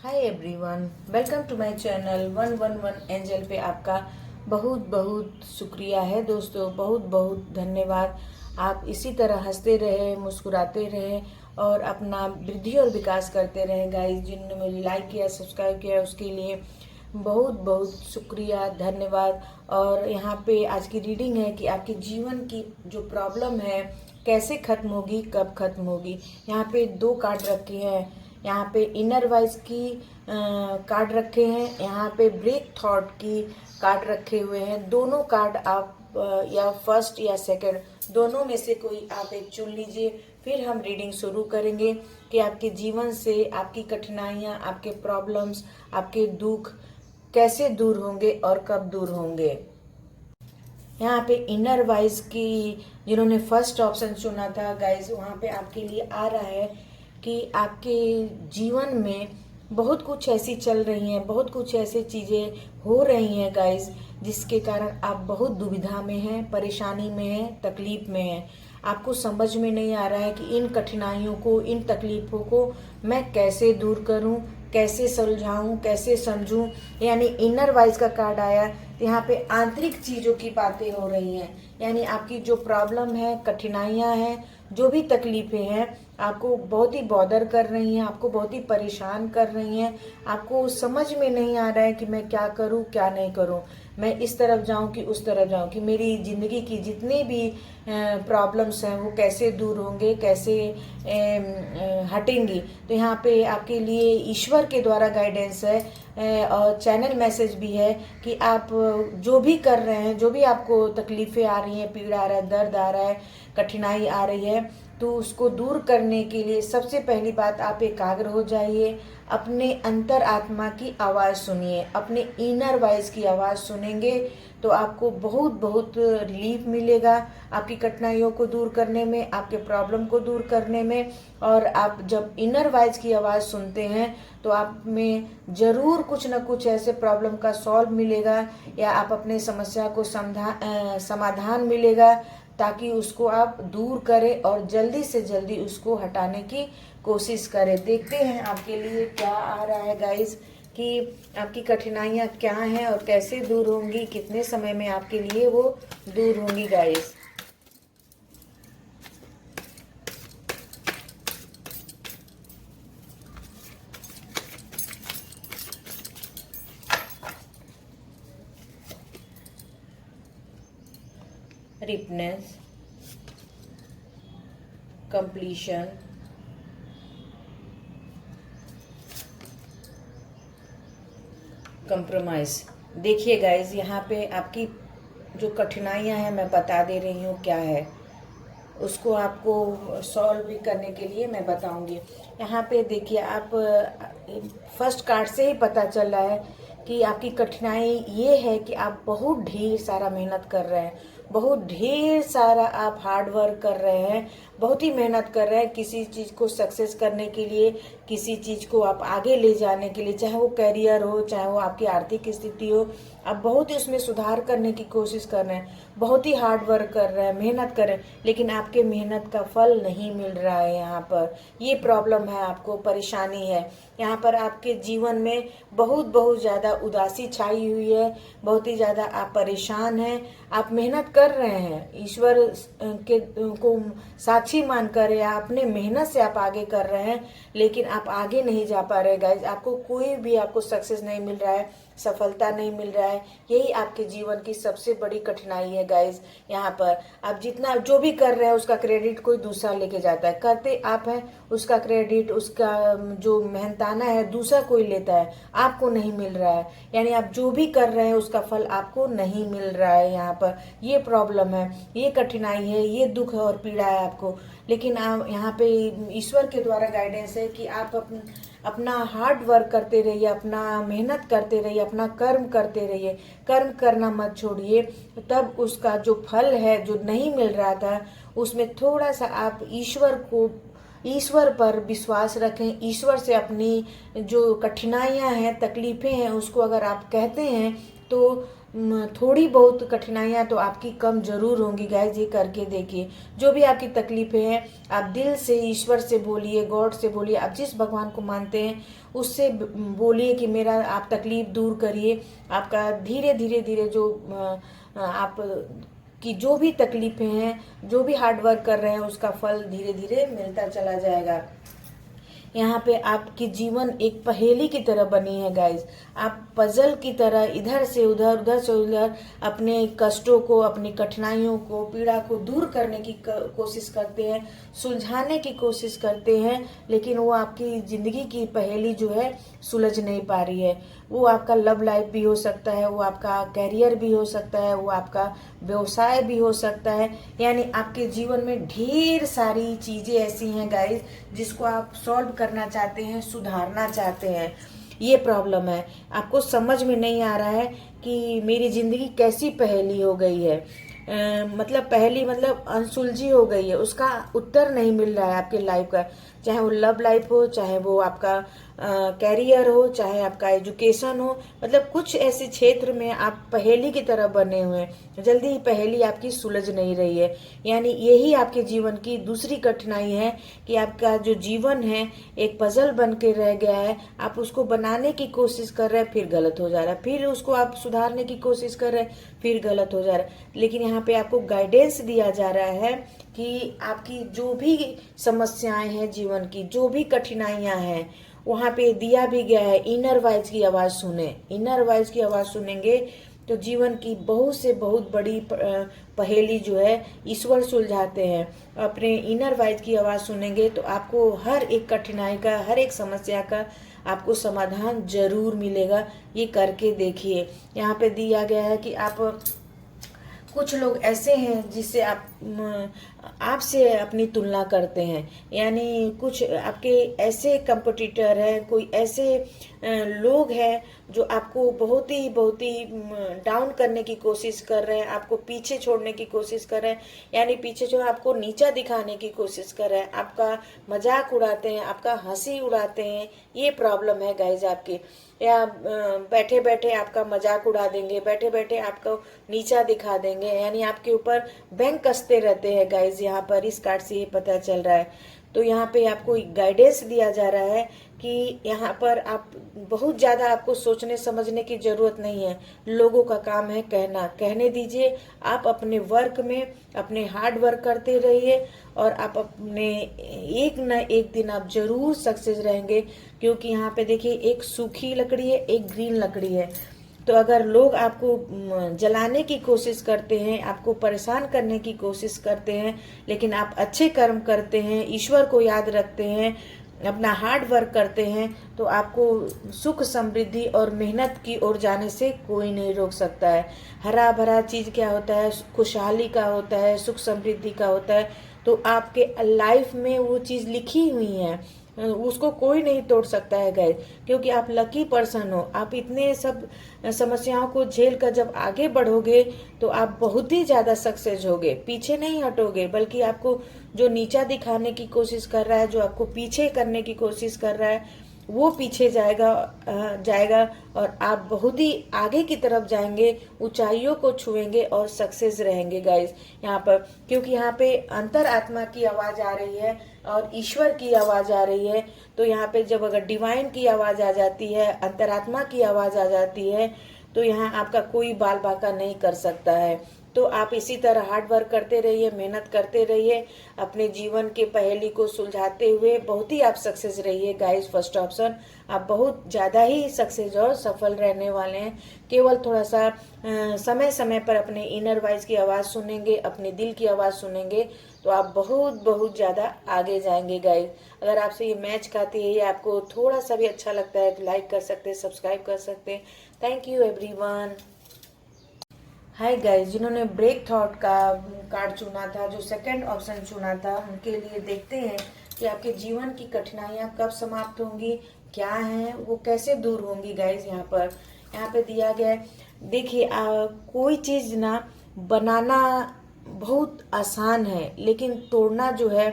Hi everyone, welcome to my channel 111 Angel पे आपका बहुत बहुत शुक्रिया है दोस्तों। बहुत बहुत धन्यवाद। आप इसी तरह हंसते रहे, मुस्कुराते रहे और अपना वृद्धि और विकास करते रहे गाइस। जिन्होंने मुझे लाइक किया, सब्सक्राइब किया, उसके लिए बहुत बहुत शुक्रिया, धन्यवाद। और यहाँ पे आज की रीडिंग है कि आपके जीवन की जो प्रॉब्लम है कैसे खत्म होगी, कब खत्म होगी। यहाँ पे दो कार्ड रखे हैं। यहाँ पे इनर वाइज की कार्ड रखे हैं, यहाँ पे ब्रेक थॉट की कार्ड रखे हुए हैं। दोनों कार्ड आप या फर्स्ट या सेकंड, दोनों में से कोई आप एक चुन लीजिए। फिर हम रीडिंग शुरू करेंगे कि आपके जीवन से आपकी कठिनाइयाँ, आपके प्रॉब्लम्स, आपके दुख कैसे दूर होंगे और कब दूर होंगे। यहाँ पे इनर वाइज की जिन्होंने फर्स्ट ऑप्शन चुना था गाइज, वहाँ पे आपके लिए आ रहा है कि आपके जीवन में बहुत कुछ ऐसी चल रही हैं, बहुत कुछ ऐसी चीज़ें हो रही हैं गाइज, जिसके कारण आप बहुत दुविधा में हैं, परेशानी में हैं, तकलीफ में हैं। आपको समझ में नहीं आ रहा है कि इन कठिनाइयों को, इन तकलीफों को मैं कैसे दूर करूं, कैसे सुलझाऊं, कैसे समझूं। यानी इनर वाइज का कार्ड आया, तो यहाँ पे आंतरिक चीज़ों की बातें हो रही हैं। यानी आपकी जो प्रॉब्लम है, कठिनाइयाँ हैं, जो भी तकलीफें हैं, आपको बहुत ही बॉदर कर रही हैं, आपको बहुत ही परेशान कर रही हैं। आपको समझ में नहीं आ रहा है कि मैं क्या करूं, क्या नहीं करूं, मैं इस तरफ जाऊं कि उस तरफ जाऊं, कि मेरी ज़िंदगी की जितनी भी प्रॉब्लम्स हैं वो कैसे दूर होंगे, कैसे हटेंगी। तो यहाँ पे आपके लिए ईश्वर के द्वारा गाइडेंस है और चैनल मैसेज भी है कि आप जो भी कर रहे हैं, जो भी आपको तकलीफ़ें आ रही हैं, पीड़ा आ रहा है, दर्द आ रहा है, कठिनाई आ रही है, तो उसको दूर करने के लिए सबसे पहली बात, आप एकाग्र हो जाइए। अपने अंतर आत्मा की आवाज़ सुनिए, अपने इनर वॉइस की आवाज़ सुनेंगे तो आपको बहुत बहुत रिलीफ मिलेगा आपकी कठिनाइयों को दूर करने में, आपके प्रॉब्लम को दूर करने में। और आप जब इनर वॉइस की आवाज़ सुनते हैं तो आप में ज़रूर कुछ ना कुछ ऐसे प्रॉब्लम का सॉल्व मिलेगा, या आप अपने समस्या को समाधान मिलेगा, ताकि उसको आप दूर करें और जल्दी से जल्दी उसको हटाने की कोशिश करें। देखते हैं आपके लिए क्या आ रहा है गाइस, कि आपकी कठिनाइयाँ क्या हैं और कैसे दूर होंगी, कितने समय में आपके लिए वो दूर होंगी गाइस। Ripeness, completion, compromise. देखिए गाइज, यहाँ पे आपकी जो कठिनाइयाँ हैं मैं बता दे रही हूँ क्या है, उसको आपको सॉल्व भी करने के लिए मैं बताऊंगी। यहाँ पे देखिए, आप फर्स्ट कार्ड से ही पता चल रहा है कि आपकी कठिनाई ये है कि आप बहुत ढेर सारा मेहनत कर रहे हैं, बहुत ढेर सारा आप हार्ड वर्क कर रहे हैं, बहुत ही मेहनत कर रहे हैं किसी चीज़ को सक्सेस करने के लिए, किसी चीज़ को आप आगे ले जाने के लिए, चाहे वो करियर हो, चाहे वो आपकी आर्थिक स्थिति हो। आप बहुत ही उसमें सुधार करने की कोशिश कर रहे हैं, बहुत ही हार्ड वर्क कर रहे हैं, मेहनत कर रहे हैं, लेकिन आपके मेहनत का फल नहीं मिल रहा है। यहाँ पर ये प्रॉब्लम है, आपको परेशानी है। यहाँ पर आपके जीवन में बहुत बहुत ज़्यादा उदासी छाई हुई है, बहुत ही ज़्यादा आप परेशान हैं। आप मेहनत कर रहे हैं, ईश्वर के को साक्षी मानकर या अपने मेहनत से आप आगे कर रहे हैं, लेकिन आप आगे नहीं जा पा रहे गाइज। आपको कोई भी आपको सक्सेस नहीं मिल रहा है, सफलता नहीं मिल रहा है। यही आपके जीवन की सबसे बड़ी कठिनाई है गाइज। यहाँ पर आप जितना जो भी कर रहे हैं उसका क्रेडिट कोई दूसरा लेके जाता है, करते आप हैं, उसका क्रेडिट, उसका जो मेहनताना है दूसरा कोई लेता है, आपको नहीं मिल रहा है। यानी आप जो भी कर रहे हैं उसका फल आपको नहीं मिल रहा है। यहाँ पर ये प्रॉब्लम है, ये कठिनाई है, ये दुख है और पीड़ा है आपको। लेकिन आप यहाँ पे ईश्वर के द्वारा गाइडेंस है कि आप अपना हार्ड वर्क करते रहिए, अपना मेहनत करते रहिए, अपना कर्म करते रहिए, कर्म करना मत छोड़िए। तब उसका जो फल है जो नहीं मिल रहा था, उसमें थोड़ा सा आप ईश्वर पर विश्वास रखें। ईश्वर से अपनी जो कठिनाइयां हैं, तकलीफें हैं, उसको अगर आप कहते हैं तो थोड़ी बहुत कठिनाइयाँ तो आपकी कम जरूर होंगी गाइज, ये करके देखिए। जो भी आपकी तकलीफें हैं आप दिल से ईश्वर से बोलिए, गॉड से बोलिए, आप जिस भगवान को मानते हैं उससे बोलिए कि मेरा आप तकलीफ दूर करिए। आपका धीरे धीरे धीरे जो आप कि जो भी तकलीफें हैं, जो भी हार्ड वर्क कर रहे हैं, उसका फल धीरे धीरे मिलता चला जाएगा। यहाँ पे आपकी जीवन एक पहेली की तरह बनी है गाइज। आप पजल की तरह इधर से उधर, उधर से उधर अपने कष्टों को, अपनी कठिनाइयों को, पीड़ा को दूर करने की कोशिश करते हैं, सुलझाने की कोशिश करते हैं, लेकिन वो आपकी जिंदगी की पहेली जो है सुलझ नहीं पा रही है। वो आपका लव लाइफ भी हो सकता है, वो आपका कैरियर भी हो सकता है, वो आपका व्यवसाय भी हो सकता है। यानी आपके जीवन में ढेर सारी चीजें ऐसी हैं गाइज जिसको आप सॉल्व करना चाहते हैं, सुधारना चाहते हैं। ये प्रॉब्लम है, आपको समझ में नहीं आ रहा है कि मेरी जिंदगी कैसी पहेली हो गई है। मतलब पहेली मतलब अनसुलझी हो गई है, उसका उत्तर नहीं मिल रहा है आपके लाइफ का। चाहे वो लव लाइफ हो, चाहे वो आपका कैरियर हो, चाहे आपका एजुकेशन हो, मतलब कुछ ऐसे क्षेत्र में आप पहेली की तरह बने हुए हैं, जल्दी ही पहेली आपकी सुलझ नहीं रही है। यानी यही आपके जीवन की दूसरी कठिनाई है कि आपका जो जीवन है एक पजल बन के रह गया है। आप उसको बनाने की कोशिश कर रहे हैं, फिर गलत हो जा रहा है, फिर उसको आप सुधारने की कोशिश कर रहे हैं, फिर गलत हो जा रहा है। लेकिन यहाँ पे आपको गाइडेंस दिया जा रहा है कि आपकी जो भी समस्याएं हैं जीवन की, जो भी कठिनाइयां हैं, वहां पे दिया भी गया है इनर वॉइस की आवाज सुने। इनर वॉइस की आवाज सुनेंगे तो जीवन की बहुत से बहुत बड़ी पहेली जो है ईश्वर सुलझाते हैं। अपने इनर वॉइस की आवाज सुनेंगे तो आपको हर एक कठिनाई का, हर एक समस्या का आपको समाधान जरूर मिलेगा। ये करके देखिए। यहाँ पे दिया गया है कि आप, कुछ लोग ऐसे हैं जिससे आपसे अपनी तुलना करते हैं। यानी कुछ आपके ऐसे कंपटीटर हैं, कोई ऐसे लोग हैं जो आपको बहुत ही डाउन करने की कोशिश कर रहे हैं, आपको पीछे छोड़ने की कोशिश कर रहे हैं। यानी पीछे छोड़ आपको नीचा दिखाने की कोशिश कर रहे हैं, आपका मजाक उड़ाते हैं, आपका हंसी उड़ाते हैं। ये प्रॉब्लम है गाइज आपकी। या बैठे बैठे आपका मजाक उड़ा देंगे, बैठे बैठे आपको नीचा दिखा देंगे, यानी आपके ऊपर बैंक कसते रहते हैं गाइज। यहाँ पर इस कार्ड से ये पता चल रहा है। तो यहाँ पे आपको गाइडेंस दिया जा रहा है कि यहाँ पर आप बहुत ज्यादा आपको सोचने समझने की जरूरत नहीं है। लोगों का काम है कहना, कहने दीजिए। आप अपने वर्क में अपने हार्ड वर्क करते रहिए और आप अपने एक न एक दिन आप जरूर सक्सेस रहेंगे। क्योंकि यहाँ पे देखिए एक सूखी लकड़ी है, एक ग्रीन लकड़ी है। तो अगर लोग आपको जलाने की कोशिश करते हैं, आपको परेशान करने की कोशिश करते हैं, लेकिन आप अच्छे कर्म करते हैं, ईश्वर को याद रखते हैं, अपना हार्ड वर्क करते हैं, तो आपको सुख समृद्धि और मेहनत की ओर जाने से कोई नहीं रोक सकता है। हरा भरा चीज क्या होता है, खुशहाली का होता है, सुख समृद्धि का होता है। तो आपके लाइफ में वो चीज लिखी हुई है, उसको कोई नहीं तोड़ सकता है गाइस। क्योंकि आप लकी पर्सन हो। आप इतने सब समस्याओं को झेल कर जब आगे बढ़ोगे तो आप बहुत ही ज्यादा सक्सेस होगे, पीछे नहीं हटोगे। बल्कि आपको जो नीचा दिखाने की कोशिश कर रहा है, जो आपको पीछे करने की कोशिश कर रहा है, वो पीछे जाएगा और आप बहुत ही आगे की तरफ जाएंगे, ऊंचाइयों को छुएंगे और सक्सेस रहेंगे गाइस यहाँ पर। क्योंकि यहाँ पे अंतर आत्मा की आवाज आ रही है और ईश्वर की आवाज आ रही है। तो यहाँ पे जब अगर डिवाइन की आवाज आ जाती है, अंतरात्मा की आवाज आ जाती है, तो यहाँ आपका कोई बाल बांका नहीं कर सकता है। तो आप इसी तरह हार्ड वर्क करते रहिए, मेहनत करते रहिए, अपने जीवन के पहेली को सुलझाते हुए बहुत ही आप सक्सेस रहिए गाइस। फर्स्ट ऑप्शन, आप बहुत ज्यादा ही सक्सेस और सफल रहने वाले हैं। केवल थोड़ा सा समय समय पर अपने इनर वॉइस की आवाज सुनेंगे, अपने दिल की आवाज सुनेंगे, तो आप बहुत ज्यादा आगे जाएंगे गाइस। अगर आपसे ये मैच खाती है, ये आपको थोड़ा सा भी अच्छा लगता है तो लाइक कर सकते हैं, सब्सक्राइब कर सकते हैं। Thank you everyone. Hi guys, जिन्होंने ब्रेक थॉट का कार्ड चुना था, जो सेकंड ऑप्शन चुना था, उनके लिए देखते हैं कि आपके जीवन की कठिनाइयां कब समाप्त होंगी, क्या हैं वो, कैसे दूर होंगी गाइस। यहाँ पे दिया गया है। देखिए कोई चीज ना बनाना बहुत आसान है, लेकिन तोड़ना जो है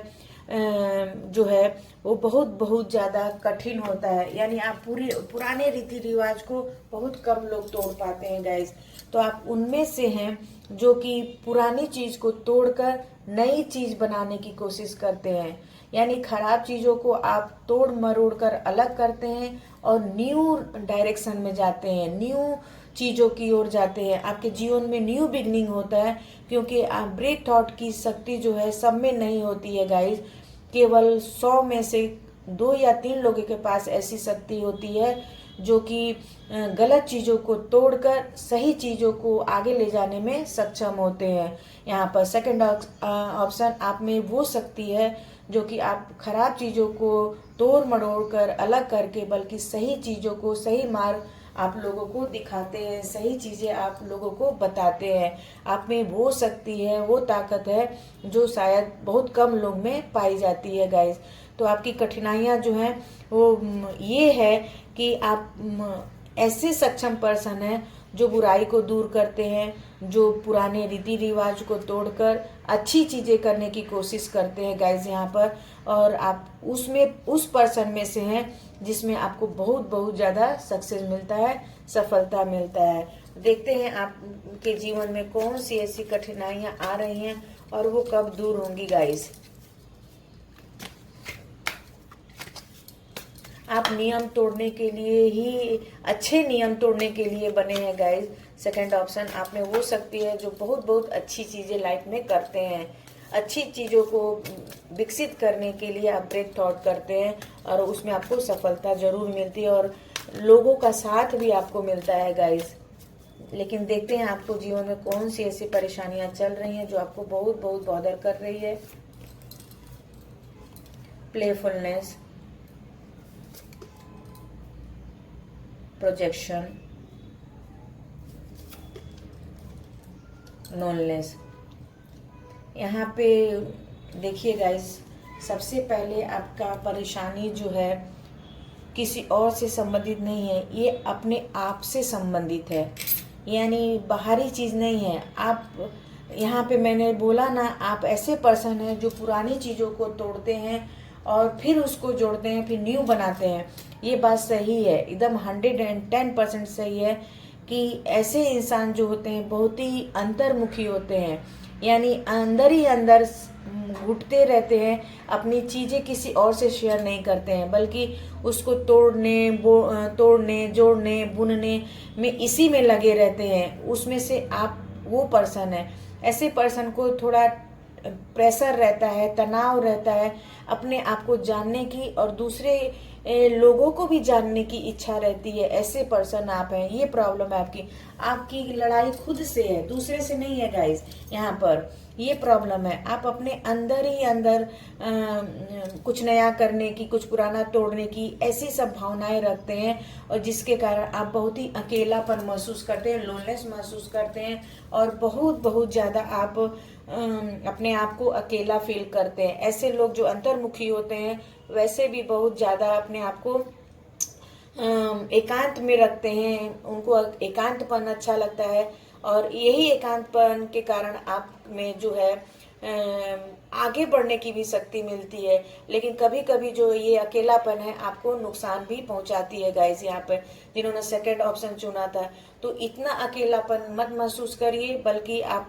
जो है वो बहुत बहुत ज़्यादा कठिन होता है। यानी आप पुराने रीति रिवाज को बहुत कम लोग तोड़ पाते हैं गाइस। तो आप उनमें से हैं जो कि पुरानी चीज़ को तोड़कर नई चीज़ बनाने की कोशिश करते हैं। यानी खराब चीज़ों को आप तोड़ मरोड़ कर अलग करते हैं और न्यू डायरेक्शन में जाते हैं, न्यू चीज़ों की ओर जाते हैं। आपके जीवन में न्यू बिगनिंग होता है, क्योंकि आप ब्रेक थॉट की शक्ति जो है सब में नहीं होती है गाइज। केवल 100 में से 2 या 3 लोगों के पास ऐसी शक्ति होती है जो कि गलत चीज़ों को तोड़कर सही चीज़ों को आगे ले जाने में सक्षम होते हैं। यहाँ पर सेकंड ऑप्शन आप में वो शक्ति है जो कि आप खराब चीज़ों को तोड़ मरोड़ कर अलग करके बल्कि सही चीज़ों को सही मार्ग आप लोगों को दिखाते हैं, सही चीज़ें आप लोगों को बताते हैं। आप में वो शक्ति है, वो ताकत है जो शायद बहुत कम लोग में पाई जाती है गाइस। तो आपकी कठिनाइयाँ जो हैं वो ये है कि आप ऐसे सक्षम पर्सन हैं जो बुराई को दूर करते हैं, जो पुराने रीति रिवाज को तोड़कर अच्छी चीज़ें करने की कोशिश करते हैं गाइज यहाँ पर। और आप उस पर्सन में से हैं जिसमें आपको बहुत बहुत ज़्यादा सक्सेस मिलता है, सफलता मिलता है। देखते हैं आपके जीवन में कौन सी ऐसी कठिनाइयाँ आ रही हैं और वो कब दूर होंगी गाइज। आप नियम तोड़ने के लिए ही, अच्छे नियम तोड़ने के लिए बने हैं गाइज। सेकंड ऑप्शन आप में वो शक्ति है जो बहुत बहुत अच्छी चीज़ें लाइफ में करते हैं। अच्छी चीज़ों को विकसित करने के लिए आप ब्रेक थॉट करते हैं और उसमें आपको सफलता जरूर मिलती है और लोगों का साथ भी आपको मिलता है गाइज। लेकिन देखते हैं आपको जीवन में कौन सी ऐसी परेशानियां चल रही हैं जो आपको बहुत बहुत बॉदर कर रही है। प्लेफुलनेस, प्रोजेक्शन, नॉनलेस। यहाँ पे देखिए गाइस, सबसे पहले आपका परेशानी जो है किसी और से संबंधित नहीं है, ये अपने आप से संबंधित है। यानी बाहरी चीज़ नहीं है। आप यहाँ पे मैंने बोला ना, आप ऐसे पर्सन हैं जो पुरानी चीज़ों को तोड़ते हैं और फिर उसको जोड़ते हैं, फिर न्यू बनाते हैं। ये बात सही है, एकदम 110% सही है कि ऐसे इंसान जो होते हैं बहुत ही अंतर्मुखी होते हैं। यानी अंदर ही अंदर घुटते रहते हैं, अपनी चीज़ें किसी और से शेयर नहीं करते हैं, बल्कि उसको तोड़ने जोड़ने बुनने में इसी में लगे रहते हैं। उसमें से आप वो पर्सन है। ऐसे पर्सन को थोड़ा प्रेशर रहता है, तनाव रहता है, अपने आप को जानने की और दूसरे लोगों को भी जानने की इच्छा रहती है। ऐसे पर्सन आप हैं। ये प्रॉब्लम है आपकी लड़ाई खुद से है, दूसरे से नहीं है गाइस। यहाँ पर ये प्रॉब्लम है, आप अपने अंदर ही अंदर कुछ नया करने की, कुछ पुराना तोड़ने की ऐसी सब भावनाएं रखते हैं और जिसके कारण आप बहुत ही अकेलापन महसूस करते हैं, लोनलेस महसूस करते हैं और बहुत बहुत ज़्यादा आप अपने आप को अकेला फील करते हैं। ऐसे लोग जो अंतर्मुखी होते हैं वैसे भी बहुत ज़्यादा अपने आप को एकांत में रखते हैं, उनको एकांतपन अच्छा लगता है और यही एकांतपन के कारण आप में जो है आगे बढ़ने की भी शक्ति मिलती है। लेकिन कभी कभी जो ये अकेलापन है आपको नुकसान भी पहुंचाती है गाइस। यहाँ पे जिन्होंने सेकंड ऑप्शन चुना था, तो इतना अकेलापन मत महसूस करिए, बल्कि आप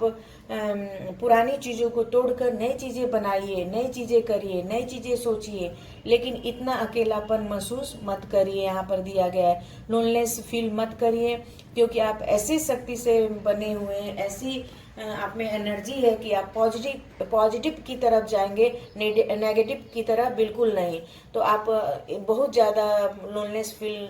पुरानी चीज़ों को तोड़कर नई चीज़ें बनाइए, नई चीज़ें करिए, नई चीज़ें सोचिए, लेकिन इतना अकेलापन महसूस मत करिए। यहाँ पर दिया गया है लोनलेस फील मत करिए, क्योंकि आप ऐसी शक्ति से बने हुए हैं, ऐसी आप में एनर्जी है कि आप पॉजिटिव की तरफ जाएंगे, नेगेटिव की तरफ बिल्कुल नहीं। तो आप बहुत ज़्यादा लोनलेस फील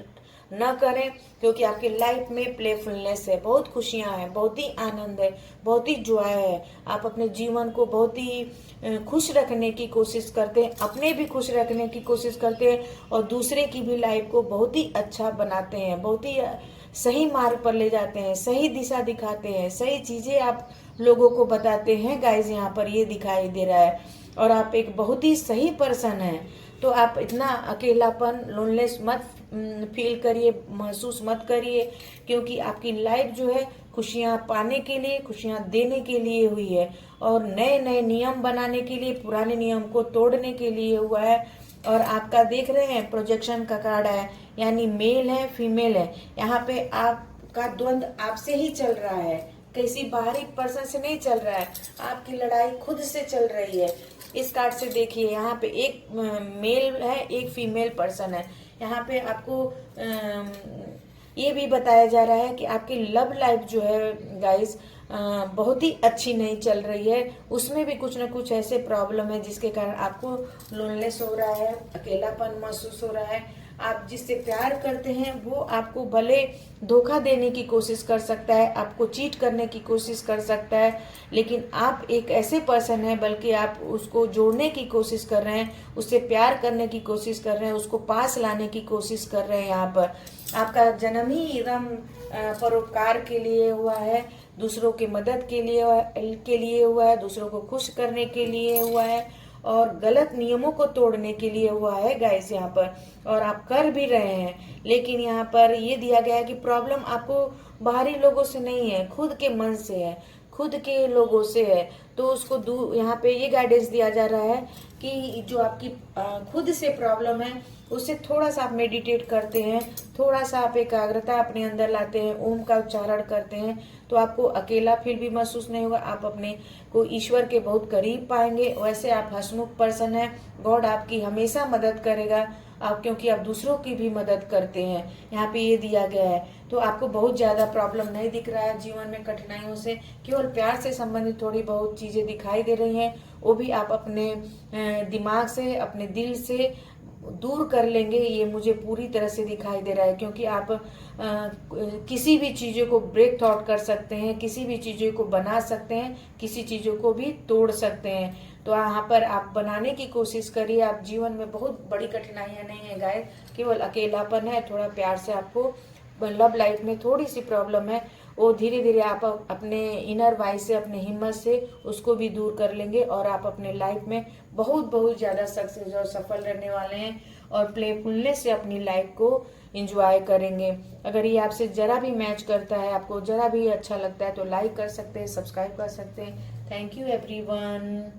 न करें, क्योंकि आपकी लाइफ में प्लेफुलनेस है, बहुत खुशियां हैं, बहुत ही आनंद है, बहुत ही जॉय है। आप अपने जीवन को बहुत ही खुश रखने की कोशिश करते हैं, अपने भी खुश रखने की कोशिश करते हैं और दूसरे की भी लाइफ को बहुत ही अच्छा बनाते हैं, बहुत ही सही मार्ग पर ले जाते हैं, सही दिशा दिखाते हैं, सही चीज़ें आप लोगों को बताते हैं गाइज। यहाँ पर ये दिखाई दे रहा है और आप एक बहुत ही सही पर्सन हैं तो आप इतना अकेलापन, लोनलेस मत फील करिए, महसूस मत करिए, क्योंकि आपकी लाइफ जो है खुशियाँ पाने के लिए, खुशियाँ देने के लिए हुई है, और नए नए नियम बनाने के लिए, पुराने नियम को तोड़ने के लिए हुआ है। और आपका देख रहे हैं प्रोजेक्शन का कार्ड है, यानी मेल है फीमेल है। यहाँ पे आपका द्वंद्व आपसे ही चल रहा है, किसी बाहरी पर्सन से नहीं चल रहा है, आपकी लड़ाई खुद से चल रही है। इस कार्ड से देखिए, यहाँ पे एक मेल है, एक फीमेल पर्सन है। यहाँ पे आपको ये भी बताया जा रहा है कि आपकी लव लाइफ जो है गाइस बहुत ही अच्छी नहीं चल रही है, उसमें भी कुछ ना कुछ ऐसे प्रॉब्लम है जिसके कारण आपको लोनलेस हो रहा है, अकेलापन महसूस हो रहा है। आप जिससे प्यार करते हैं वो आपको भले धोखा देने की कोशिश कर सकता है, आपको चीट करने की कोशिश कर सकता है, लेकिन आप एक ऐसे पर्सन हैं, बल्कि आप उसको जोड़ने की कोशिश कर रहे हैं, उससे प्यार करने की कोशिश कर रहे हैं, उसको पास लाने की कोशिश कर रहे हैं। यहाँ पर आपका जन्म ही एकदम परोपकार के लिए हुआ है, दूसरों की मदद के लिए हुआ है, दूसरों को खुश करने के लिए हुआ है, और गलत नियमों को तोड़ने के लिए हुआ है गाइस यहाँ पर। और आप कर भी रहे हैं, लेकिन यहाँ पर ये दिया गया है कि प्रॉब्लम आपको बाहरी लोगों से नहीं है, खुद के मन से है, खुद के लोगों से है। तो उसको दूर, यहाँ पे ये गाइडेंस दिया जा रहा है कि जो आपकी खुद से प्रॉब्लम है उससे थोड़ा सा आप मेडिटेट करते हैं, थोड़ा सा आप एकाग्रता अपने अंदर लाते हैं, ओम का उच्चारण करते हैं, तो आपको अकेला फील भी महसूस नहीं होगा, आप अपने को ईश्वर के बहुत करीब पाएंगे। वैसे आप हंसमुख पर्सन हैं, गॉड आपकी हमेशा मदद करेगा, आप क्योंकि आप दूसरों की भी मदद करते हैं, यहाँ पे ये दिया गया है। तो आपको बहुत ज़्यादा प्रॉब्लम नहीं दिख रहा है जीवन में कठिनाइयों से, केवल प्यार से संबंधित थोड़ी बहुत चीज़ें दिखाई दे रही हैं, वो भी आप अपने दिमाग से, अपने दिल से दूर कर लेंगे, ये मुझे पूरी तरह से दिखाई दे रहा है। क्योंकि आप किसी भी चीज़ों को ब्रेक थॉट कर सकते हैं, किसी भी चीज़ों को बना सकते हैं, किसी चीज़ों को भी तोड़ सकते हैं। तो यहाँ पर आप बनाने की कोशिश करिए। आप जीवन में बहुत बड़ी कठिनाइयाँ नहीं है गाइस, केवल अकेलापन है, थोड़ा प्यार से आपको लव लाइफ में थोड़ी सी प्रॉब्लम है, वो धीरे धीरे आप अपने इनर वाइज से, अपने हिम्मत से उसको भी दूर कर लेंगे, और आप अपने लाइफ में बहुत बहुत ज़्यादा सक्सेस और सफल रहने वाले हैं, और प्लेफुलनेस से अपनी लाइफ को इंजॉय करेंगे। अगर ये आपसे ज़रा भी मैच करता है, आपको ज़रा भी अच्छा लगता है, तो लाइक कर सकते हैं, सब्सक्राइब कर सकते हैं। Thank you everyone.